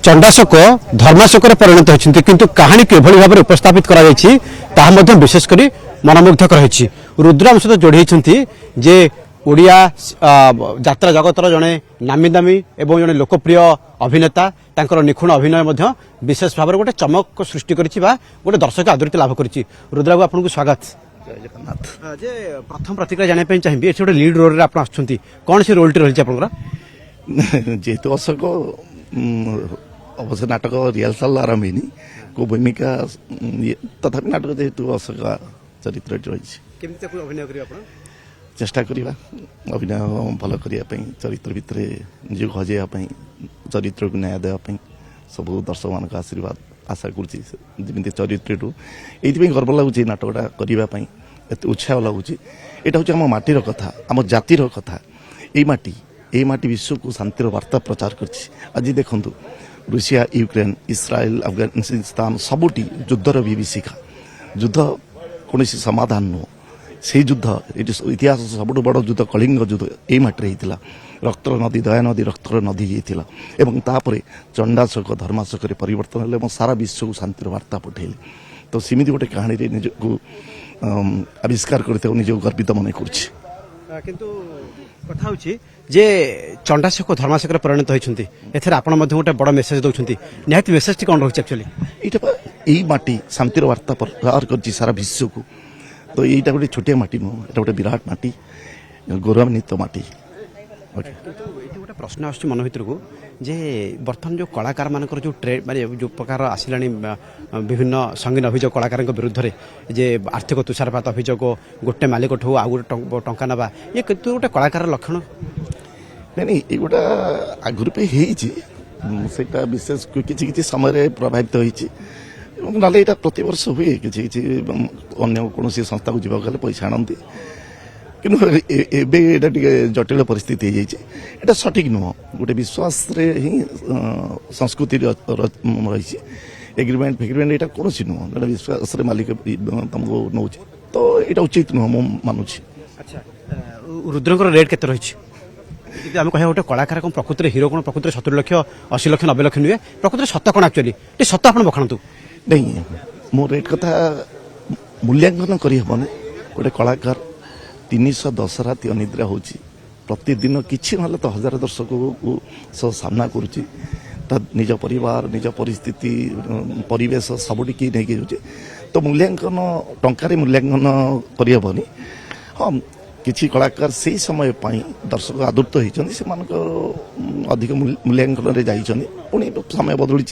चंडाशोक धर्माशोक परिणत होती किंतु कहानी किभली भाव में उपस्थापित करा विशेषकर मनमुग्धक रही रुद्राम सहित जोड़ी जे ओडिया यात्रा जगतर जड़े नामी दामी एवं जड़े लोकप्रिय अभिनेता तांकर निखुण अभिनय विशेष भाव में गोटे चमक सृष्टि गोटे दर्शक आदृत लाभ कर रुद्रा आपन को स्वागत जय जगन्नाथ। जे प्रथम प्रतिक्रिया जानापी चाहिए गोटे लीड रोल आप कौन से रोल टी रही है जेहेतु अशोक अवश्य नाटक रिहर्सल आरंभ होनी को भूमिका तथापि नाटक जेहेतु अशोक चरित्र रही अभिनय कर चेष्टा करवा अभिनय भल करने चरित्र भितर निज हजेवाई चरित्र को न्याय देवाई सब दर्शक मान आशीर्वाद आशा करमी चरित्र ये गर्व लगुच नाटकटा करने एत उत्साह लगुच यहाँ हूँ आम माटीर कथा आम जातिर कथा ये माटी विश्व को शांतिर वार्ता प्रचार कर देखु रूसिया यूक्रेन इस्राएल अफगानिस्तान सबुटी युद्धर विभीषिका युद्ध कौन समाधान नुह से युद्ध इतिहास सबुठ बड़ युद्ध कलिंग युद्ध यही माटी होता रक्तर नदी दया नदी रक्तर नदी होता एवं तापर चंडाशोक धर्माशोक परिवर्तन है सारा विश्व को शांतिर वार्ता पठेले तो सेमती गोटे कहानी निज को आविष्कार करते निज गर्वित मन कर कथा हूँ जे चंडाशोक धर्माशोक परिणत होती गोटे बड़ मेसेज दौरान निहत मेसेज कौन रही एक्चुअली यही माटी शांतिर वार्ता प्रचार कर सारा विश्व को तो यहीटा गोटे छोटिया माटी नुह एटा गोटे विराट माटी गौरवान्वित माटी गोटे प्रश्न आस मन भर को जे बर्तमान जो कलाकार मान जो ट्रेड माने जो प्रकार आसला विभिन्न संगीन अभियोग कलाकार विरुद्ध में जे आर्थिक तुषारपात अभियोग गोटे मालिक ठू आउ गोटे टंका नवा ये गोटे कलाकार लक्षण नहीं ये गोटा आगुरी पे होता विशेष किसी समय प्रभावित होती ना यहाँ प्रत वर्ष हुए कि अन्य कौन संस्था को जीवा गले पैसा आनती कि जटिल परिस्थिति हो सठिक नुह गोटे विश्वास ही संस्कृति रही एग्रीमेंट फेग्रीमेंट यहाँ कौन नुह जो विश्वास मालिक तुमको नौ तो यहाँ उचित नुह मु मानुची। अच्छा रुद्र रेट के रही आम कह गोटे कलाकार कौन प्रकृति हिरो कौन प्रकृति 70 लाख 80 लाख 90 लाख नुहे प्रकृति सत कौन एक्चुअली सत आप बखाणु नहीं मो रेट कथा मूल्यांकन करहबनी गोटे कलाकार 310 राति अनिद्रा हो प्रतिदिन किसी ना तो हजार दर्शक को सामना करुच्ची निज परिवार निज परिस्थिति परिवेश सबुटी किए नहीं जाऊे तो मूल्यांकन टंकार मूल्यांकन करहबनी हाँ किसी कलाकार से समय दर्शक आदृत होती से अधिक मूल्यांकन में जाइए पुणी समय बदली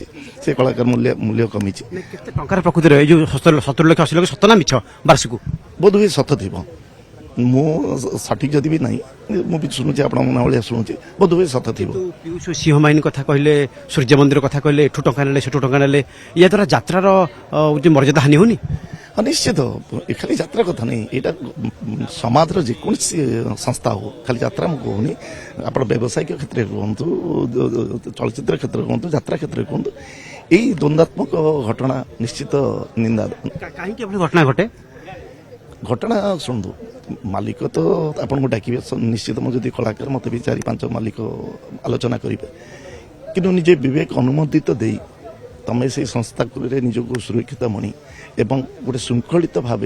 से कलाकार मूल्य कमी टंकार प्रकृति जो 70 लाख 80 लाख सत ना मिछ वार्षिक बोध हुए सत थी मु सठिक जदि भी नहीं मुझे शुणुचे आप भाया शुणुचे बोध हुए सत थी पीयूष सिंह माइन कथा कहले सूर्य मंदिर कथा कहले एठू टंका ने सेठू टंका ने या द्वारा यात्रार मर्यादा हानि होनी निश्चित खाली यात्रा कथा नहीं यहाँ समाज जेकोसी संस्था हो खाली यात्रा मुझे कहूनी आप व्यावसायिक क्षेत्र में कहतु चलचित्र क्षेत्र में कहतु यात्रा क्षेत्र में कहतु यही द्वंद्वात्मक घटना निश्चित निंदा कहीं घटना घटे घटना शुणु मालिक तो आपको डाक निश्चित मुझे कलाकार मत भी 4-5 मालिक आलोचना करेंगे कि निजे विवेक अनुमोदित दे तमें से संस्था निजक सुरक्षित मणि एवं गोटे श्रृंखलित भाव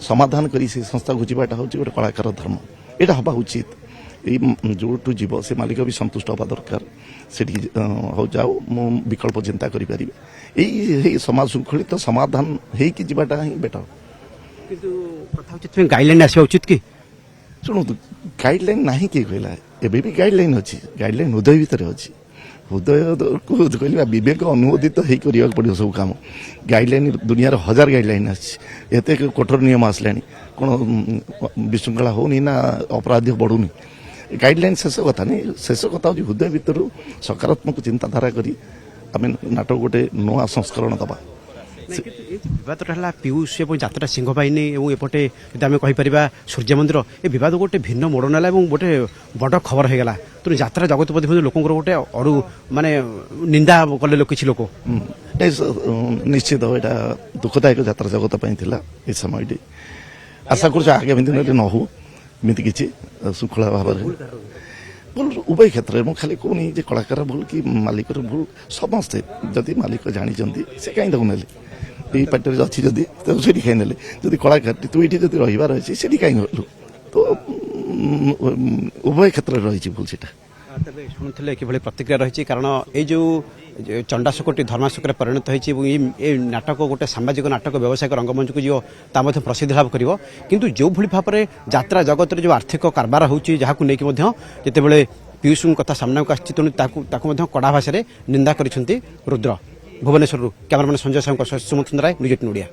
समाधान कर संस्था को जीवाटा हूँ गोटे कलाकार धर्म यहाँ हवा उचित जो जीव से मालिक भी संतुष्ट हवा दरकार से हो जाओ मु विकल्प चिंता करें यही समाज श्रृंखलित समाधान होगी जीवाटा ही बेटर किंतु गाइडलाइन आसा उचित कि शुणु गाइडलाइन ना किए कहला एबे भी गाइडलाइन अच्छी गाइडलाइन हृदय भितर अच्छी हृदय को कहला विवेक अनुमोदित हो करने पड़ो सब कम गाइडलाइन दुनिया हजार गाइडलाइन आते कठोर नियम आसला कौन विशृंखला होनी ना अपराध बढ़ुनी गाइडलाइन शेष कथा नहीं शेष कथा हूँ हृदय भितर सकारात्मक चिंताधारा करी आम नाटक गोटे नुआ संस्करण दबा बदटा पीयूष और यात्रा सिंह बाहिनी और एपटे आम कहीपर सूर्य मंदिर ए बद गोटे भिन्न मोड़ ना गोटे बड़ खबर हो गला तो यात्रा जगतपति लोक गोटे अरु माने निंदा कले किसी लोक निश्चित यहाँ दुखदायक यात्रा जगत ये समय आशा कर आगामी दिन में न हो एमती किसी श्रृंखला भाव ଭୁଲ ଉଭୟ କ୍ଷେତ୍ରରେ ମୁଁ ଖାଲି କହୁନି ଯେ କଳାକାର ଭୁଲ କି ମାଲିକର ଭୁଲ ସମସ୍ତେ ଯଦି ମାଲିକ ଜାଣିଛନ୍ତି ସେ କାହିଁ ତାକୁ ନେଲେ ଏଇ ପାର୍ଟିରେ ଅଛି ଯଦି ତାକୁ ସେଠି କାହିଁ ନେଲେ ଯଦି କଳାକାରଟି ତୁ ଏଇଠି ଯଦି ରହିବାର ଅଛି ସେଠି କାହିଁ ଗଲୁ ତ ଉଭୟ କ୍ଷେତ୍ରରେ ରହିଛି ଭୁଲ ସେଟା ତେବେ ଶୁଣୁଥିଲେ କିଭଳି ପ୍ରତିକ୍ରିୟା ରହିଛି କାରଣ ଏଇ ଯେଉଁ ଚଣ୍ଡାଶୋକଟି ଧର୍ମାଶୋକରେ ପରିଣତ ହୋଇଛି ଏବଂ এই ନାଟକ ଗୋଟେ ସାମାଜିକ ନାଟକ ବ୍ୟବସାୟିକ ରଙ୍ଗମଞ୍ଚକୁ ଯିବ ତା ମଧ୍ୟ ପ୍ରସିଦ୍ଧି ଲାଭ କରିବ କିନ୍ତୁ ଯେଉଁଭଳି ଭାବରେ ଯାତ୍ରା ଜଗତରେ ଯେଉଁ ଆର୍ଥିକ କାରବାର ହେଉଛି ଯାହାକୁ ନେଇକି ମଧ୍ୟ ଯେତେବେଳେ ପିୟୁଷଙ୍କ କଥା ସାମ୍ନାକୁ ଆସିଛି ତେଣୁ ତାକୁ ମଧ୍ୟ କଡ଼ା ଭାଷାରେ ନିନ୍ଦା କରିଛନ୍ତି ରୁଦ୍ର। ଭୁବନେଶ୍ୱରରୁ କ୍ୟାମେରାମ୍ୟାନ୍ ସଞ୍ଜୟ ସାହୁଙ୍କ ସହ ସୁମନ୍ତ ରାୟ, ନ୍ୟୁଜ୍ 18 ଓଡ଼ିଆ।